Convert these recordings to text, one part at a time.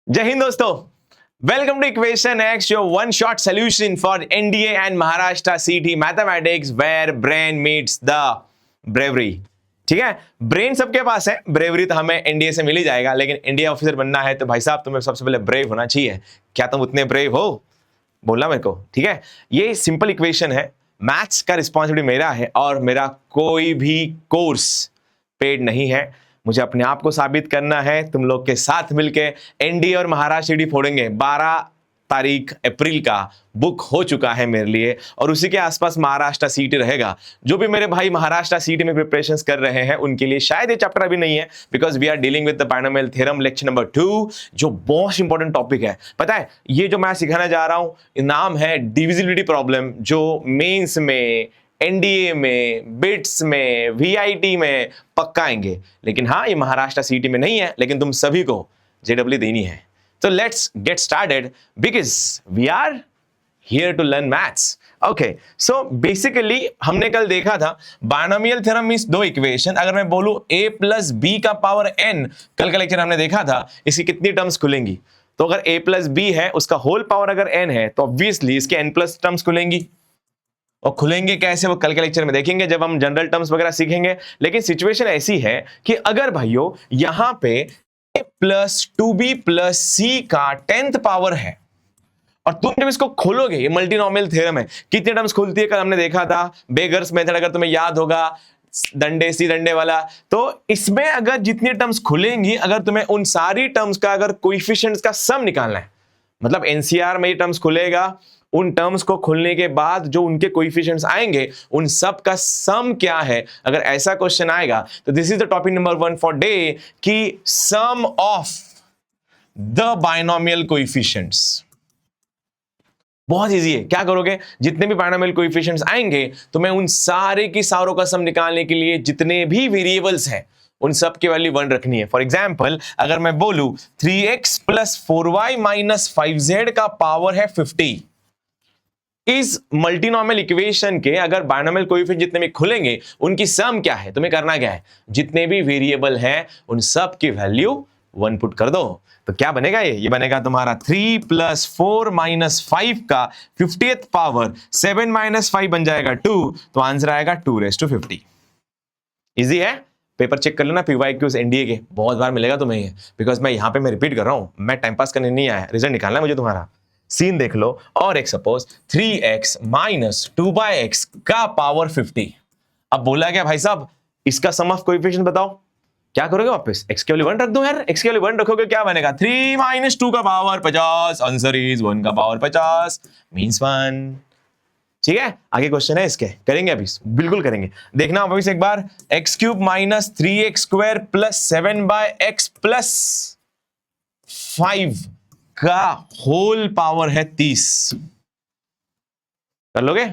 जय हिंद दोस्तों, welcome to equation X, your one shot solution for NDA and Maharashtra CET mathematics where brain meets the bravery. ठीक है, brain सबके पास है, ब्रेवरी तो हमें एनडीए से मिल ही जाएगा, लेकिन इंडिया ऑफिसर बनना है तो भाई साहब तुम्हें सबसे पहले ब्रेव होना चाहिए। क्या तुम उतने ब्रेव हो? बोलना मेरे को। ठीक है, ये सिंपल इक्वेशन है, मैथ्स का रिस्पॉन्सिबिलिटी मेरा है और मेरा कोई भी कोर्स पेड नहीं है। मुझे अपने आप को साबित करना है। तुम लोग के साथ मिलके एनडीए और महाराष्ट्र सीटी फोड़ेंगे। 12 तारीख अप्रैल का बुक हो चुका है मेरे लिए और उसी के आसपास महाराष्ट्र सीटी रहेगा। जो भी मेरे भाई महाराष्ट्र सीटी में प्रिपरेशंस कर रहे हैं उनके लिए शायद ये चैप्टर अभी नहीं है, because we are dealing with the binomial theorem lecture number 2, जो बहुत इंपॉर्टेंट टॉपिक है। पता है, ये जो मैं सिखाने जा रहा हूं नाम है डिविजिबिलिटी प्रॉब्लम, जो मेंस में, एनडीए में, बिट्स में, वीआईटी में पक्का आएंगे। लेकिन हाँ, ये महाराष्ट्र सीटी में नहीं है, लेकिन तुम सभी को जेडब्ल्यू देनी है। तो let's get started because we are here to learn maths. Okay, so basically हमने कल देखा था बायनोमियल थ्योरम मींस दो इक्वेशन। अगर मैं बोलूं a प्लस बी का पावर n, कल का लेक्चर हमने देखा था इसकी कितनी टर्म्स खुलेंगी। तो अगर a प्लस बी है, उसका होल पावर अगर n है, तो ऑब्वियसली इसके n प्लस टर्म्स खुलेंगी। और खुलेंगे कैसे वो कल के लेक्चर में देखेंगे जब हम जनरल टर्म्स वगैरह सीखेंगे। लेकिन सिचुएशन ऐसी है कि अगर भाइयों यहां पे a plus 2b plus c का 10th पावर है और तुम जब इसको खोलोगे, ये मल्टीनोमियल थ्योरम है, कितनी टर्म्स खुलती है कल हमने देखा था, बेगर्स मेथड, अगर तुम्हें याद होगा, डंडे सी डंडे वाला। तो इसमें अगर जितनी टर्म्स खुलेंगी, अगर तुम्हें उन सारी टर्म्स का अगर कोएफिशिएंट्स का सम निकालना है, मतलब एनसीआर में ये टर्म्स खुलेगा, उन टर्म्स को खुलने के बाद जो उनके कोएफिशिएंट्स आएंगे उन सब का सम क्या है, अगर ऐसा क्वेश्चन आएगा तो this is the topic number 1 for day, कि सम ऑफ द बायनोमियल कोएफिशिएंट्स। बहुत इजी है। क्या करोगे, जितने भी बायनोमियल कोएफिशिएंट्स आएंगे तो मैं उन सारे की सारों का सम निकालने के लिए जितने भी वेरिएबल्स हैं उन सब की वैल्यू 1 रखनी है। फॉर एग्जांपल अगर मैं बोलूं 3x plus 4y minus 5z का पावर है 50, इस मल्टीनोमियल इक्वेशन के अगर बायनोमियल कोएफिशिएंट जितने भी खुलेंगे उनकी सम क्या है, तुम्हें करना क्या है, जितने भी वेरिएबल हैं उन सब की वैल्यू 1 पुट कर दो। तो क्या बनेगा, ये बनेगा तुम्हारा 3 प्लस 4 माइनस 5 का 50th पावर, 7 माइनस 5 बन जाएगा 2, तो आंसर आएगा 2⁻50। इजी है, पेपर चेक कर लेना पीवाईक्यूज एनडीए के, बहुत बार मिलेगा तुम्हें ये, बिकॉज मैं यहां पे मैं रिपीट कर रहा हूं, मैं टाइम पास करने नहीं आया, रिजल्ट निकालना है मुझे तुम्हारा। सीन देख लो, और एक सपोज 3x माइनस 2/x का पावर 50। अब बोला क्या भाई साहब, इसका सम ऑफ कोएफिशिएंट बताओ। क्या करोगे, वापस x की वैल्यू 1 रख दो यार, x की वैल्यू 1 रखोगे क्या बनेगा, 3 माइनस 2 का पावर 50, आंसर इज 1 का पावर 50 मींस 1। ठीक है, आगे क्वेश्चन है इसके, करेंगे अभी, बिल्कुल करेंगे। देखना वापस एक बार, X cube minus 3x square plus 7/x plus 5 का होल पावर है 30। कर लोगे,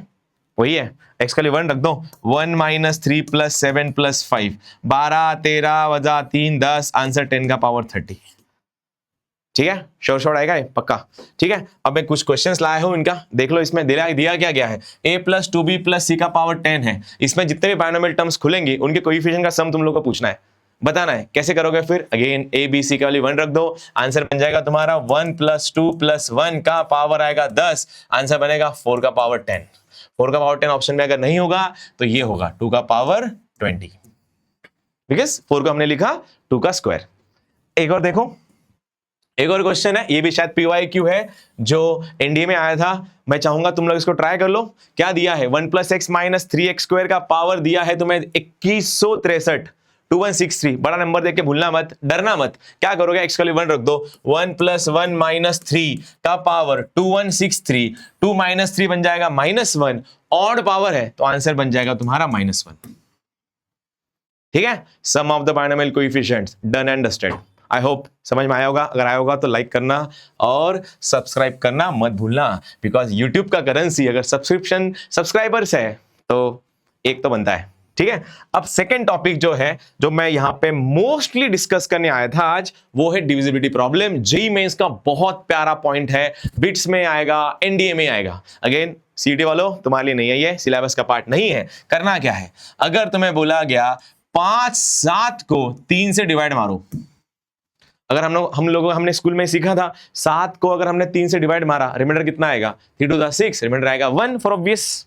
वही है, x का 1 रख दो, 1 माइनस 3 प्लस 7 प्लस 5, 12 13 वजा 3 10, आंसर 10 का पावर 30। ठीक है, शोर आएगा पक्का। ठीक है, अब मैं कुछ क्वेश्चंस लाया हूं इनका, देख लो इसमें दिया क्या गया है, a plus 2b plus c का पावर 10 है। इसमें जितने भी बायनोमियल टर्म्स खुलेंगे उनके कोएफिशिएंट का सम तुम लोग को पूछना है, बताना है। कैसे करोगे फिर, अगेन a b c का वैल्यू 1 रख दो, आंसर बन जाएगा तुम्हारा 1 प्लस 2 प्लस 1 का पावर आएगा 10, आंसर बनेगा 4 का पावर 10। 4 का पावर 10 ऑप्शन में अगर नहीं होगा तो ये होगा 2 का पावर 20, बिकॉज 4 को हमने लिखा 2 का स्क्वायर। एक और देखो, एक और क्वेश्चन है, ये भी शायद पीवाईक्यू है जो एनडीए में आया था, मैं चाहूंगा तुम लोग इसको ट्राई कर लो। क्या दिया है, 1 plus x minus 3x square का पावर दिया है तुम्हें 2163, 2163, बड़ा नंबर देख के भूलना मत, डरना मत। क्या करोगे, एक्स का 1 रख दो, 1 प्लस 1 माइनस 3 का पावर 2163, 2 माइनस 3 बन जाएगा -1, ऑड पावर है तो आंसर बन जाएगा तुम्हारा -1। ठीक है, sum of the binomial coefficients done and dusted. I hope समझ में आया होगा, अगर आया होगा तो लाइक करना और सब्सक्राइब करना मत भूलना, बिकॉज यूट्यूब का करेंसी अगर सब्सक्राइबर्स है तो एक तो बनता है। ठीक है, अब सेकेंड टॉपिक जो है, जो मैं यहां पे मोस्टली डिस्कस करने आया था आज, वो है डिविजिबिलिटी प्रॉब्लम। जेईई मेंस का बहुत प्यारा पॉइंट है, बिट्स में आएगा, एनडीए में आएगा। अगेन सीटी वालों तुम्हारे लिए नहीं है, ये सिलेबस का पार्ट नहीं है। करना क्या है, अगर तुम्हें बोला गया 5 7 को 3 से डिवाइड मारो, अगर हमने स्कूल में सीखा था 7 को अगर हमने 3 से डिवाइड मारा, रिमाइंडर कितना आएगा? 3 टू द 6, रिमाइंडर आएगा 1 फॉर ऑब्वियस।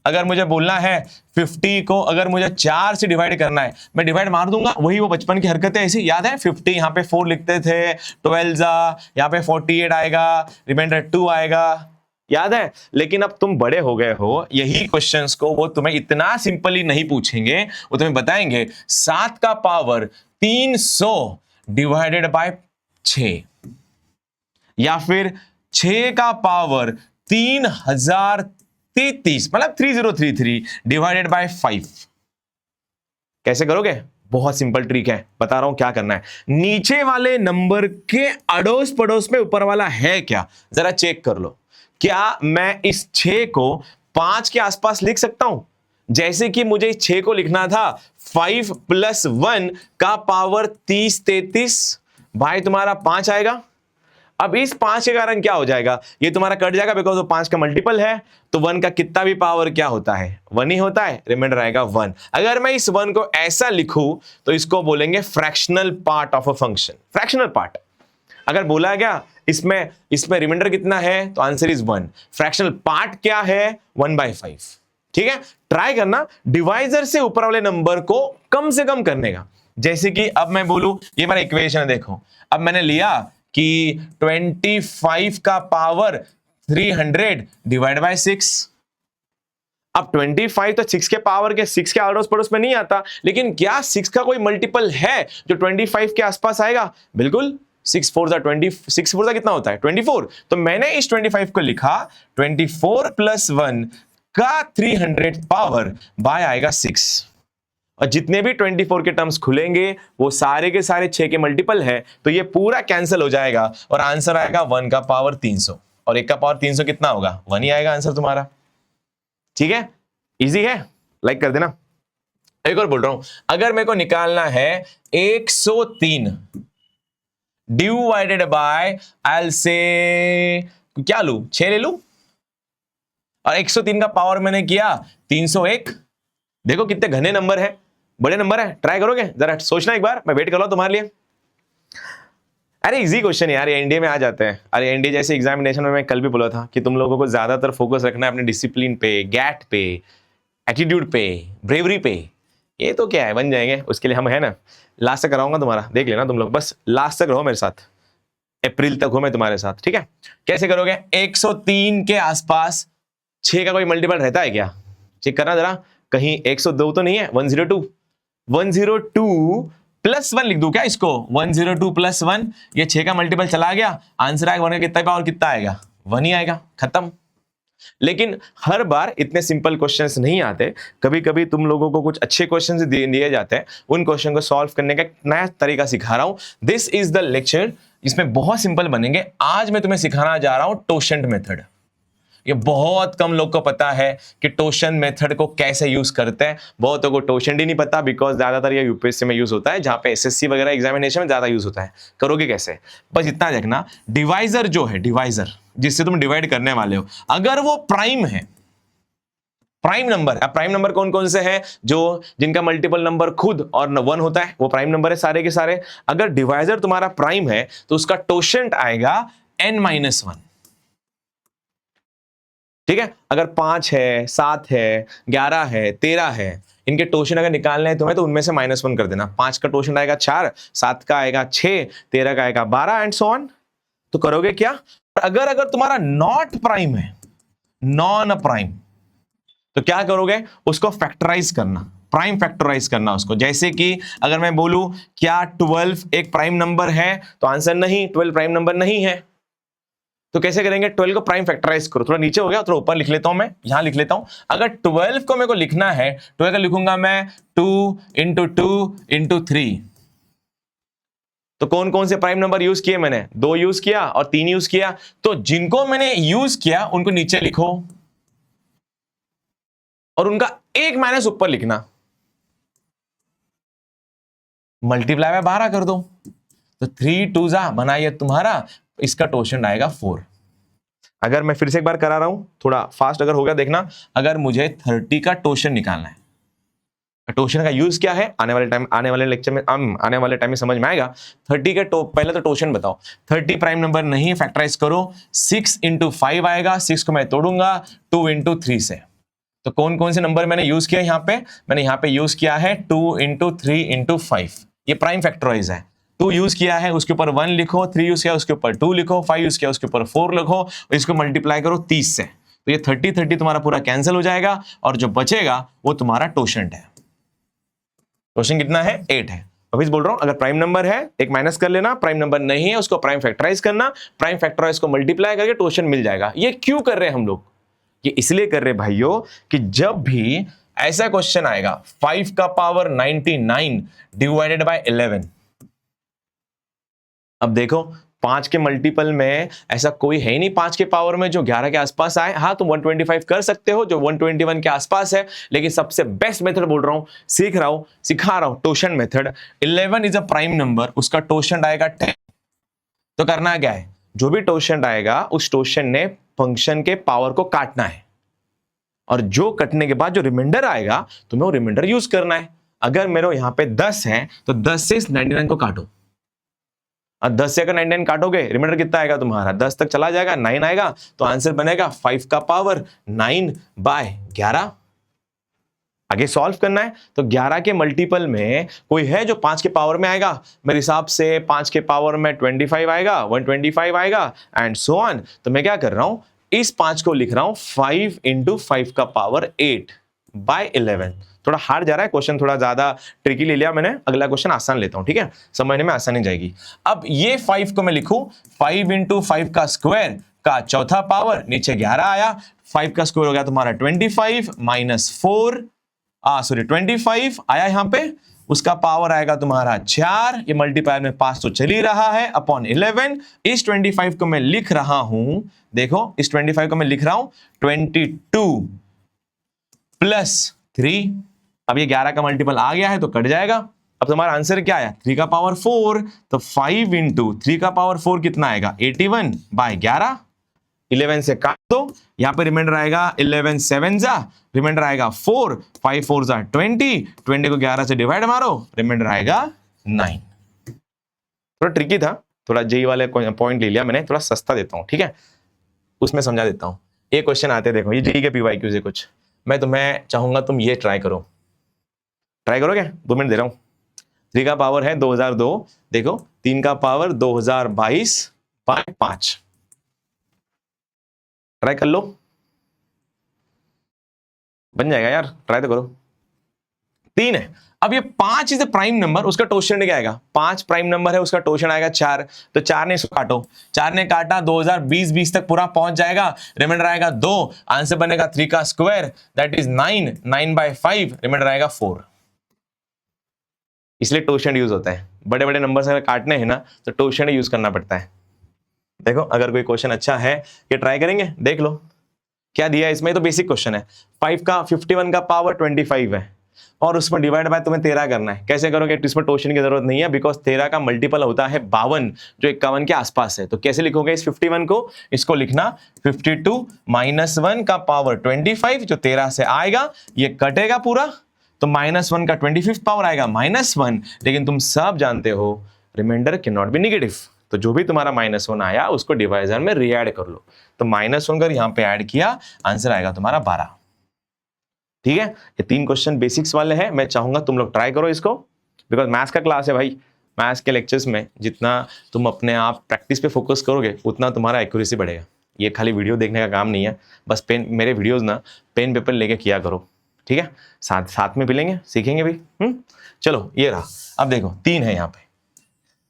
अगर मुझे बोलना है 50 को अगर मुझे 4 से डिवाइड करना है, मैं डिवाइड मार दूंगा, वही वो बचपन की हरकतें ऐसी याद है। 50 यहाँ पे 4 लिखते थे, 12 जा यहाँ पे 48 आएगा, रिमाइंडर 2 आएगा, याद है। लेकिन अब तुम बड़े हो गए हो, यही क्वेश्चंस को वो तुम्हें इतना सिंपली नहीं पूछेंगे, वो तुम्हें बताएंगे 7 का पावर 300 डिवाइडेड बाय 6, या फिर 6 का पावर 3033 मतलब 3033 डिवाइडेड बाय 5। कैसे करोगे? बहुत सिंपल ट्रिक है, बता रहा हूं क्या करना है। नीचे वाले नंबर के अड़ोस पड़ोस में ऊपर वाला है क्या, जरा चेक कर लो। क्या मैं इस 6 को 5 के आसपास लिख सकता हूं? जैसे कि मुझे इस 6 को लिखना था 5 + 1 का पावर 3033, भाई तुम्हारा 5 आएगा। अब इस 5 के कारण क्या हो जाएगा, ये तुम्हारा कट जाएगा, बिकॉज वो 5 का मल्टीपल है, तो 1 का कितना भी पावर क्या होता है, 1 ही होता है, रिमाइंडर आएगा 1। अगर मैं इस 1 को ऐसा लिखूं तो इसको बोलेंगे fractional part of a function, fractional part. अगर बोला गया इसमें रिमाइंडर कितना है, तो आंसर इज 1। फ्रैक्शनल पार्ट क्या है, 1/5। ठीक है, ट्राई करना डिवाइजर से ऊपर वाले नंबर को कम से कम करने का। जैसे कि अब मैं बोलूं, ये मेरा इक्वेशन है, देखो अब मैंने लिया कि 25 का पावर 300 डिवाइड बाय 6। अब 25 तो 6 के पावर के 6 के अड़ोस पड़ोस में नहीं आता, लेकिन क्या 6 का कोई मल्टीपल है जो 25 के आसपास आएगा? बिल्कुल, 6 4 कितना होता है, 24। तो मैंने इस 25 को लिखा 24 + 1 का 300 पावर बाय आएगा 6, और जितने भी 24 के टर्म्स खुलेंगे वो सारे के सारे 6 के मल्टीपल है, तो ये पूरा कैंसिल हो जाएगा और आंसर आएगा 1 का पावर 300, और 1 का पावर 300 कितना होगा, 1 ही आएगा आंसर तुम्हारा। ठीक है, इजी है, लाइक कर देना। एक और बोल रहा हूं, अगर मेरे को निकालना है 103 डिवाइडेड बाय, आई से क्या लू, 6 ले लू, और 103 का पावर मैंने किया 301। देखो कितने घने नंबर है, बड़े नंबर है। ट्राई करोगे, जरा सोचना एक बार, मैं वेट कर रहा हूं तुम्हारे लिए। अरे इजी क्वेश्चन यार, ये एनडीए में आ जाते हैं। अरे एनडीए जैसे एग्जामिनेशन में मैं कल भी बोला था कि तुम लोगों को ज्यादातर फोकस रखना है अपने डिसिप्लिन पे, गैट पे, एटीट्यूड पे, ब्रेवरी पे। ये तो क्या है, बन जाएंगे, उसके लिए हम है ना। लास्ट तक कराऊंगा तुम्हारा, देख लेना तुम लोग, बस लास्ट तक रहो मेरे साथ, अप्रैल तक हो मैं तुम्हारे साथ। ठीक है, कैसे करोगे? 103 के आसपास 6 का कोई मल्टीपल रहता है क्या, चेक करना जरा, कहीं 102 तो नहीं है, 102 + 1 लिख दूं क्या इसको, 102 + 1, ये 6 का मल्टीपल चला गया, आंसर आएगा 1 का कितना पावर कितना आएगा, 1 ही आएगा, खत्म। लेकिन हर बार इतने सिंपल क्वेश्चंस नहीं आते, कभी कभी तुम लोगों को कुछ अच्छे क्वेश्चंस दिए जाते हैं, उन क्वेश्चन को सॉल्व करने का नया तरीका सिखा रहा हूं। दिस इज द लेक्चर, इसमें बहुत सिंपल बनेंगे। आज मैं तुम्हें सिखाना जा रहा हूं टोशेंट मेथड। ये बहुत कम लोग को पता है कि टोशन मेथड को कैसे यूज करते हैं। बहुतों को टोशन ही नहीं पता, बिकॉज ज्यादातर ये यूपीएससी में यूज होता है, जहां पे एसएससी वगैरह एग्जामिनेशन में ज्यादा यूज होता है। करोगे कैसे, बस इतना देखना, डिवाइजर जो है, डिवाइजर जिससे तुम डिवाइड करने वाले हो, अगर वो प्राइम है, प्राइम नंबर, अब प्राइम नंबर कौन कौन से हैं, जो जिनका मल्टीपल नंबर खुद और 1 होता है, वो प्राइम नंबर है सारे के सारे। अगर डिवाइजर तुम्हारा प्राइम है तो उसका टोशेंट आएगा n-1। ठीक है, अगर 5 है, 7 है, 11 है, 13 है, इनके टोशन अगर निकालने हैं तुम्हें तो उनमें से -1 कर देना। 5 का टोशन आएगा 4, 7 का आएगा 6, 13 का आएगा 12 एंड सो ऑन। तो करोगे क्या, अगर तुम्हारा नॉट प्राइम है, नॉन प्राइम, तो क्या करोगे, उसको फैक्टराइज करना, प्राइम फैक्टराइज करना उसको। जैसे कि अगर मैं बोलूं क्या 12 एक प्राइम नंबर है, तो आंसर नहीं, 12 प्राइम नंबर नहीं है। तो कैसे करेंगे, 12 को प्राइम फैक्टराइज करो। थोड़ा नीचे हो गया, थोड़ा ऊपर लिख लेता हूं, मैं यहां लिख लेता हूं। अगर 12 को मेरे को लिखना है, 12 का लिखूंगा मैं 2 × 2 × 3। तो कौन कौन से प्राइम नंबर यूज किए मैंने, 2 यूज किया और 3 यूज किया। तो जिनको मैंने यूज किया उनको नीचे लिखो और उनका एक माइनस ऊपर लिखना, मल्टीप्लाई में 12 कर दो। तो 3 2 बनाइए तुम्हारा, इसका टोशन आएगा 4। अगर मैं फिर से एक बार करा रहा हूं, थोड़ा फास्ट अगर हो गया देखना, अगर मुझे 30 का टोशन निकालना है, टोशन का यूज क्या है आने वाले लेक्चर में आने वाले टाइम में समझ में आएगा। 30 का पहले तो टोशन बताओ। 30 प्राइम नंबर नहीं है, फैक्टराइज करो। 6 × 5 आएगा, 6 को मैं तोड़ूंगा 2 × 3 से। तो कौन कौन से नंबर मैंने यूज किया यहाँ पे? मैंने यहाँ पे यूज किया है 2 × 3 × 5, ये प्राइम फैक्टराइज है। 2 यूज किया है उसके ऊपर 1 लिखो, 3 यूज किया उसके ऊपर 2 लिखो, 5 यूज किया उसके ऊपर 4 लिखो, इसको मल्टीप्लाई करो 30 से। तो ये 30 तुम्हारा पूरा कैंसिल हो जाएगा और जो बचेगा वो तुम्हारा टोशंट है। टोशन कितना है? 8 है। अभी बोल रहा हूं अगर प्राइम नंबर है एक माइनस कर लेना, प्राइम नंबर नहीं है उसको प्राइम फैक्टराइज करना, प्राइम फैक्टराइज को मल्टीप्लाई करके टोशन मिल जाएगा। ये क्यों कर रहे हैं हम लोग? ये इसलिए कर रहे भाइयों कि जब भी ऐसा क्वेश्चन आएगा 5 का पावर 99 डिवाइडेड बाय 11, अब देखो 5 के मल्टीपल में ऐसा कोई है ही नहीं 5 के पावर में जो 11 के आसपास आए। हाँ तुम 125 कर सकते हो जो 121 के आसपास है, लेकिन सबसे बेस्ट मेथड बोल रहा हूं, सिखा रहा हूं torsion method. 11 is a prime number, उसका टोशन आएगा 10। तो करना क्या है, जो भी टोशन आएगा उस टोशन ने फंक्शन के पावर को काटना है, और जो कटने के बाद जो रिमाइंडर आएगा तुम्हें वो रिमाइंडर यूज करना है। अगर मेरे यहाँ पे 10 है तो 10 से इस 99 को काटो, और 10 से अगर 99 काटोगे रिमाइंडर कितना आएगा तुम्हारा? 10 तक चला जाएगा, 9 आएगा, तो आंसर बनेगा 5 का पावर 9/11। आगे सॉल्व करना है तो 11 के मल्टीपल में कोई है जो 5 के पावर में आएगा? मेरे हिसाब से 5 के पावर में 25 आएगा, 125 आएगा एंड सो ऑन। तो मैं क्या कर रहा हूं, इस 5 को लिख रहा हूं 5 × 5 का पावर 8/11। थोड़ा हार्ड जा रहा है क्वेश्चन, थोड़ा ज्यादा ट्रिकी ले लिया मैंने, अगला क्वेश्चन आसान लेता हूं, ठीक है, समझने में आसानी जाएगी। अब ये 5 को मैं लिखूं 5 × 5 का स्क्वायर का चौथा पावर, नीचे 11 आया, 5 का स्क्वायर हो गया तुम्हारा 25 -4 25 आया यहाँ पे, उसका पावर आएगा तुम्हारा 4, ये मल्टीप्लायर में 5 तो चल ही रहा है अपॉन 11। इस 25 को मैं लिख रहा हूं, देखो इस 25 को मैं लिख रहा हूं 22 + 3। अब ये 11 का मल्टीपल आ गया है तो कट जाएगा। अब तुम्हारा आंसर क्या आया? 3 का पावर 4, तो 5 × 3 का पावर 4 कितना आएगा? 81/11। 11 से काट दो, यहां पे रिमाइंडर आएगा 11 7 रिमाइंडर आएगा 4, 5 4 20, 20 को 11 से डिवाइड मारो, रिमाइंडर आएगा 9। थोड़ा ट्रिकी था, थोड़ा जेई वाले पॉइंट ले लिया मैंने, थोड़ा सस्ता देता हूं, ठीक है, उसमें समझा देता हूं। ये क्वेश्चन आते देखो, ये जेई के पीवाईक्यू से कुछ, मैं तुम्हें चाहूंगा तुम ये ट्राई करो। ट्राई करो क्या? 2 मिनट दे रहा हूं। 3 का पावर है 2002, देखो 3 का पावर 2022/5, ट्राई कर लो, बन जाएगा यार, ट्राई तो करो। 3 है। अब ये 5 इज प्राइम नंबर, उसका टोशन क्या आएगा? 5 प्राइम नंबर है, उसका टोशन आएगा 4, तो 4 ने इसको काटो, 4 ने काटा 2020 तक पूरा पहुंच जाएगा, रिमाइंडर आएगा 2, आंसर बनेगा 3 का स्क्वायर दैट इज 9, 9/5, रिमाइंडर आएगा 4। इसलिए टोशन यूज होता है, बड़े बड़े नंबर अगर काटने हैं ना तो टोशन यूज करना पड़ता है। देखो अगर कोई क्वेश्चन अच्छा है ये ट्राई करेंगे, देख लो क्या दिया है इसमें। तो बेसिक क्वेश्चन है, 51 का पावर 25 है और उसमें डिवाइड बाय तुम्हें 13 करना है। कैसे करोगे? इसमें टोशन की जरूरत नहीं है, बिकॉज 13 का मल्टीपल होता है 52 जो 51 के आसपास है। तो कैसे लिखोगे इस 51 को? इसको लिखना 52 - 1 का पावर 25, जो 13 से आएगा ये कटेगा पूरा, तो -1 का 25th पावर आएगा -1, लेकिन तुम सब जानते हो remainder can not be negative, तो जो भी तुम्हारा -1 आया उसको डिवाइजर में रीएड कर लो। तो -1 कर यहाँ पे ऐड किया, आंसर आएगा तुम्हारा 12। ठीक है, ये 3 क्वेश्चन बेसिक्स वाले हैं, मैं चाहूंगा तुम लोग ट्राई करो इसको, बिकॉज मैथ्स का क्लास है भाई। मैथ्स के लेक्चर्स में जितना तुम अपने आप प्रैक्टिस पे फोकस करोगे उतना तुम्हारा एक्यूरेसी बढ़ेगा। ये खाली वीडियो देखने का काम नहीं है, बस मेरे वीडियोस ना पेन पेपर लेके किया करो, ठीक है, साथ में मिलेंगे, सीखेंगे भी। चलो ये रहा, अब देखो 3 है यहाँ पे,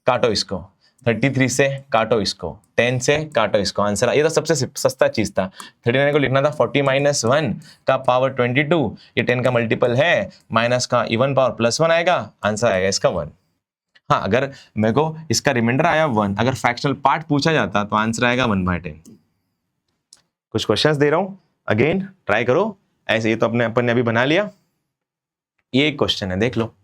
काटो इसको, 33 से काटो इसको, 10 से काटो इसको, आंसर ये तो सबसे सस्ता चीज था। 39 को लिखना था 40 - 1 का पावर 22, ये 10 का मल्टीपल है, माइनस का इवन पावर +1 आएगा, आंसर आएगा इसका 1। हाँ, अगर मेरे को इसका रिमाइंडर आया 1, अगर फ्रैक्शनल पार्ट पूछा जाता तो आंसर आएगा 1/10। कुछ क्वेश्चंस दे रहा हूं, अगेन ट्राई करो ऐसे। ये तो अपन ने अभी बना लिया, ये एक क्वेश्चन है देख लो,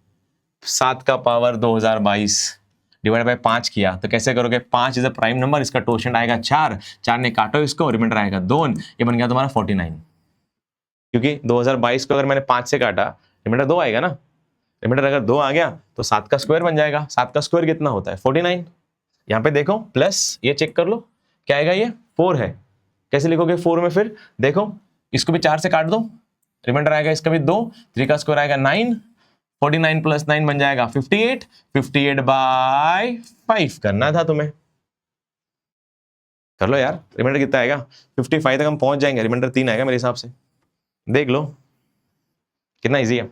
7 का पावर 2022 डिवाइड बाय 5 किया, तो कैसे करोगे? 5 इज अ प्राइम नंबर, इसका टोशन आएगा 4, 4 ने काटो इसको, रिमाइंडर आएगा 2, ये बन गया तुम्हारा 49। क्योंकि 2022 को अगर मैंने 5 से काटा रिमाइंडर 2 आएगा ना, रिमाइंडर अगर 2 आ गया तो 7 का स्क्वायर बन जाएगा। 7 का स्क्वायर कितना होता है? 49। यहाँ पे देखो प्लस, ये चेक कर लो क्या आएगा, ये 4 है। कैसे लिखोगे 4 में? फिर देखो इसको भी 4 से काट दो, रिमाइंडर आएगा इसका भी 2, 3 का स्क्वायर आएगा 9, 49 प्लस 9 बन जाएगा 58, 58/5 करना था तुम्हें। कर लो यार, रिमाइंडर कितना आएगा? 55 तक हम पहुंच जाएंगे, रिमाइंडर 3 आएगा मेरे हिसाब से। देख लो कितना इजी है,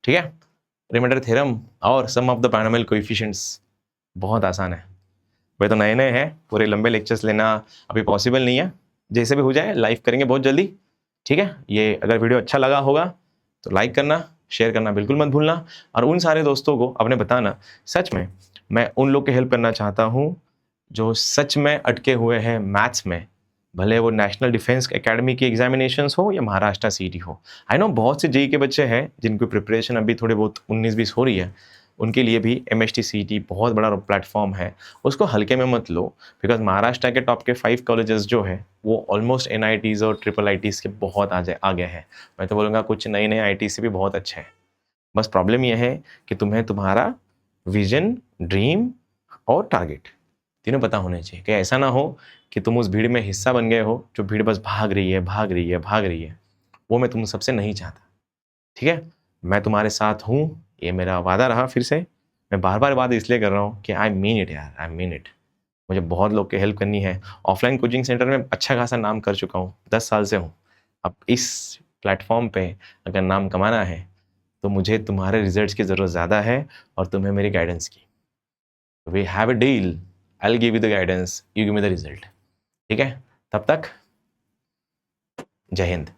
ठीक है। रिमाइंडर थ्योरम और सम ऑफ द पॉलिनोमियल कोएफिशिएंट्स बहुत आसान है। वे तो नए नए हैं, पूरे लंबे लेक्चर्स लेना अभी पॉसिबल नहीं है, जैसे भी हो जाए लाइव करेंगे बहुत जल्दी, ठीक है। ये अगर वीडियो अच्छा लगा होगा तो लाइक करना, शेयर करना बिल्कुल मत भूलना, और उन सारे दोस्तों को अपने बताना। सच में मैं उन लोग की हेल्प करना चाहता हूँ जो सच में अटके हुए हैं मैथ्स में, भले वो नेशनल डिफेंस एकेडमी की एग्जामिनेशंस हो या महाराष्ट्र सीटी हो। आई नो बहुत से जेई के बच्चे हैं जिनकी प्रिपरेशन अभी थोड़ी बहुत 19-20 हो रही है, उनके लिए भी MST CET बहुत बड़ा प्लेटफॉर्म है, उसको हल्के में मत लो। बिकॉज महाराष्ट्र के टॉप के 5 कॉलेजेस जो है वो ऑलमोस्ट NITs और IIITs के बहुत आगे हैं। मैं तो बोलूँगा कुछ नए नए IT से भी बहुत अच्छे हैं। बस प्रॉब्लम यह है कि तुम्हें तुम्हारा विजन, ड्रीम और टारगेट तीनों पता होने चाहिए, कि ऐसा ना हो कि तुम उस भीड़ में हिस्सा बन गए हो जो भीड़ बस भाग रही है भाग रही है भाग रही है। वो मैं तुम सबसे नहीं चाहता, ठीक है। मैं तुम्हारे साथ हूँ, ये मेरा वादा रहा। फिर से मैं बार बार बात इसलिए कर रहा हूँ कि आई मीन इट यार, आई मीन इट। मुझे बहुत लोग की हेल्प करनी है। ऑफलाइन कोचिंग सेंटर में अच्छा खासा नाम कर चुका हूँ, 10 साल से हूँ। अब इस प्लेटफॉर्म पे अगर नाम कमाना है तो मुझे तुम्हारे रिजल्ट्स की ज़रूरत ज़्यादा है और तुम्हें मेरी गाइडेंस की। We have a deal, I will give you the guidance, you give me the result, ठीक है। तब तक जय हिंद।